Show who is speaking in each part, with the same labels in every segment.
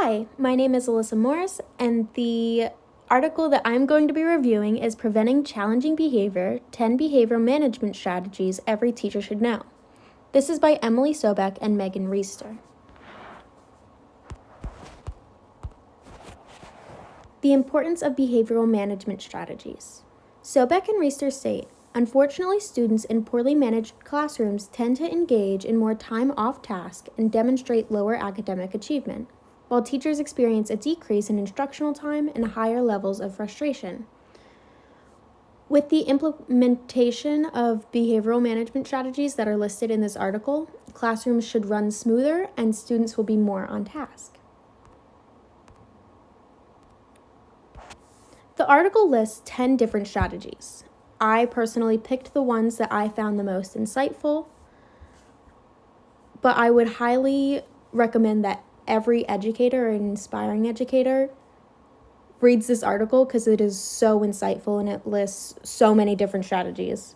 Speaker 1: Hi, my name is Alyssa Morris, and the article that I'm going to be reviewing is Preventing Challenging Behavior, 10 Behavioral Management Strategies Every Teacher Should Know. This is by Emily Sobek and Megan Reister. The importance of behavioral management strategies. Sobek and Reister state, unfortunately, students in poorly managed classrooms tend to engage in more time off task and demonstrate lower academic achievement, while teachers experience a decrease in instructional time and higher levels of frustration. With the implementation of behavioral management strategies that are listed in this article, classrooms should run smoother and students will be more on task. The article lists 10 different strategies. I personally picked the ones that I found the most insightful, but I would highly recommend that every educator or inspiring educator reads this article because it is so insightful and it lists so many different strategies.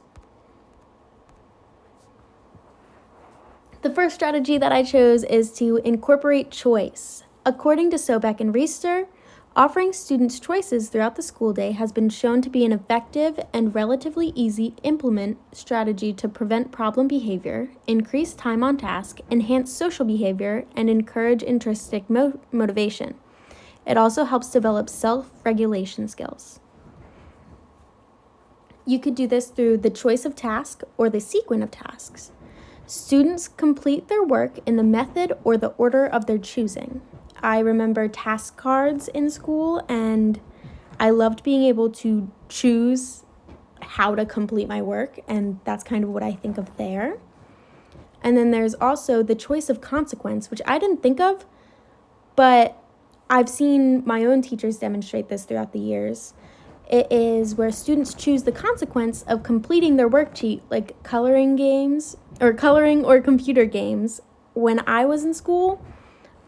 Speaker 1: The first strategy that I chose is to incorporate choice. According to Sobek and Reister, offering students choices throughout the school day has been shown to be an effective and relatively easy implement strategy to prevent problem behavior, increase time on task, enhance social behavior, and encourage intrinsic motivation. It also helps develop self-regulation skills. You could do this through the choice of task or the sequence of tasks. Students complete their work in the method or the order of their choosing. I remember task cards in school, and I loved being able to choose how to complete my work, and that's kind of what I think of there. And then there's also the choice of consequence, which I didn't think of, but I've seen my own teachers demonstrate this throughout the years. It is where students choose the consequence of completing their worksheet, like coloring or computer games. When I was in school,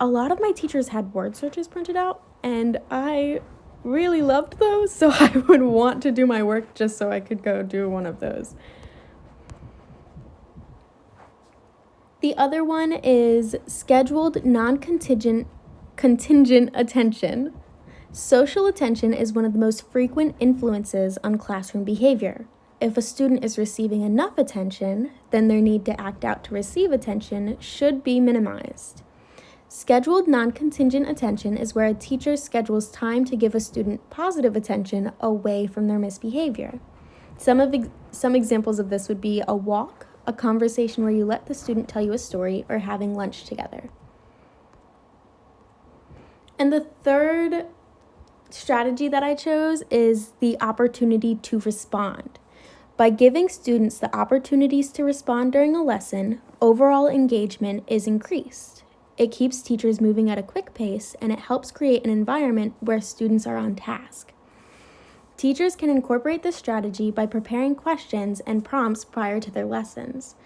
Speaker 1: a lot of my teachers had word searches printed out, and I really loved those, so I would want to do my work just so I could go do one of those. The other one is scheduled non-contingent attention. Social attention is one of the most frequent influences on classroom behavior. If a student is receiving enough attention, then their need to act out to receive attention should be minimized. Scheduled non-contingent attention is where a teacher schedules time to give a student positive attention away from their misbehavior. Some examples of this would be a walk, a conversation where you let the student tell you a story, or having lunch together. And the third strategy that I chose is the opportunity to respond. By giving students the opportunities to respond during a lesson, overall engagement is increased. It keeps teachers moving at a quick pace, and it helps create an environment where students are on task. Teachers can incorporate this strategy by preparing questions and prompts prior to their lessons.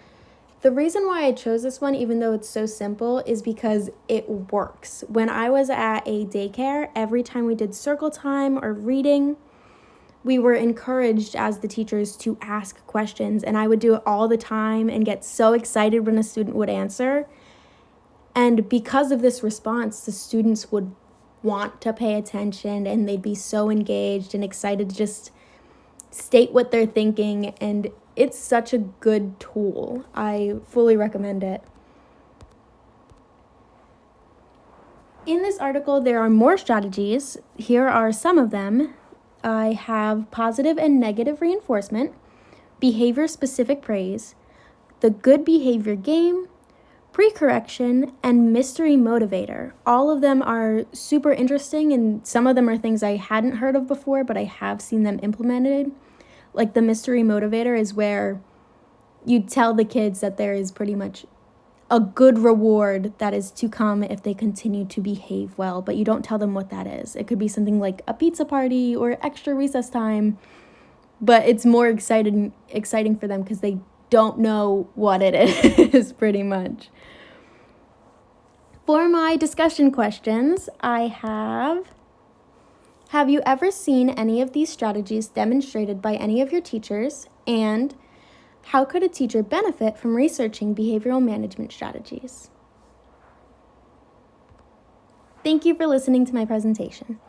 Speaker 1: The reason why I chose this one, even though it's so simple, is because it works. When I was at a daycare, every time we did circle time or reading, we were encouraged as the teachers to ask questions, and I would do it all the time and get so excited when a student would answer. And because of this response, the students would want to pay attention, and they'd be so engaged and excited to just state what they're thinking, and it's such a good tool. I fully recommend it. In this article, there are more strategies. Here are some of them. I have positive and negative reinforcement, behavior-specific praise, the good behavior game, pre-correction, and mystery motivator. All of them are super interesting, and some of them are things I hadn't heard of before, but I have seen them implemented. Like the mystery motivator is where you tell the kids that there is pretty much a good reward that is to come if they continue to behave well, but you don't tell them what that is. It could be something like a pizza party or extra recess time, but it's more exciting for them because they don't know what it is, pretty much. For my discussion questions, I have you ever seen any of these strategies demonstrated by any of your teachers? And how could a teacher benefit from researching behavioral management strategies? Thank you for listening to my presentation.